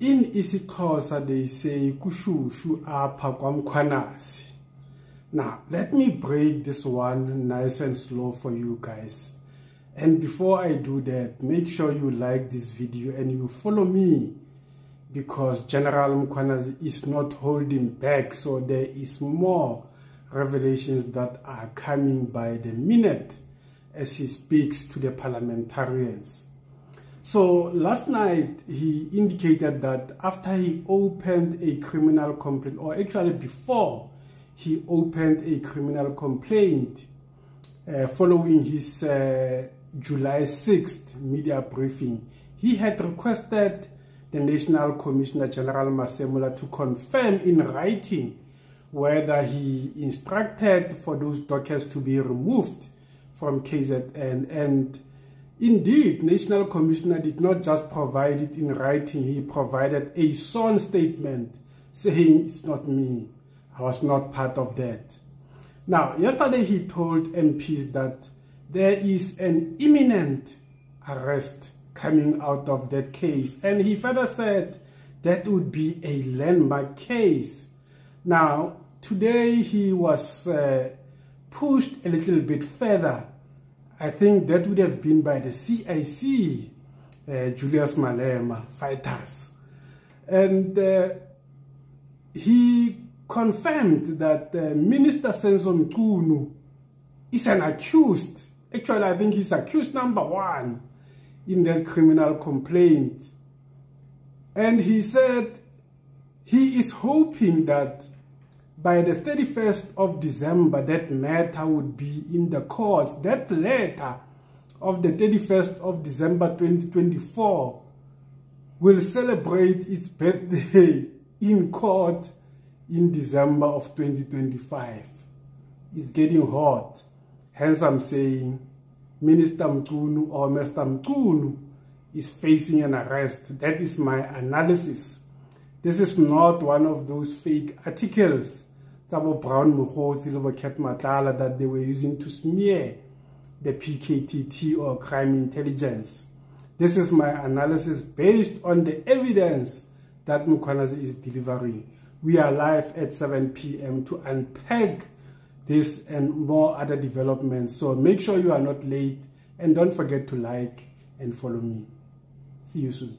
In isiXhosa they say kushushu apha kwaMkhwanazi. Now let me break this one nice and slow for you guys. And before I do that, make sure you like this video and you follow me, because General Mkhwanazi is not holding back, so there is more revelations that are coming by the minute as he speaks to the parliamentarians. So last night he indicated that after he opened a criminal complaint, or actually before he opened a criminal complaint following his July 6th media briefing, he had requested the National Commissioner General Masemola to confirm in writing whether he instructed for those documents to be removed from KZN. And indeed, National Commissioner did not just provide it in writing, he provided a sworn statement saying, "It's not me, I was not part of that." Now, yesterday he told MPs that there is an imminent arrest coming out of that case, and he further said that would be a landmark case. Now, today he was pushed a little bit further. I think that would have been by the CIC, Julius Malema fighters. And he confirmed that Minister Senzo Mchunu is an accused. Actually, I think he's accused number one in that criminal complaint. And he said he is hoping that by the 31st of December, that matter would be in the courts. That letter of the 31st of December 2024 will celebrate its birthday in court in December of 2025. It's getting hot. Hence I'm saying Minister Mchunu or Mr. Mchunu is facing an arrest. That is my analysis. This is not one of those fake articles Brown that they were using to smear the PKTT or crime intelligence. This is my analysis based on the evidence that Mkhwanazi is delivering. We are live at 7 p.m. to unpack this and more other developments. So make sure you are not late and don't forget to like and follow me. See you soon.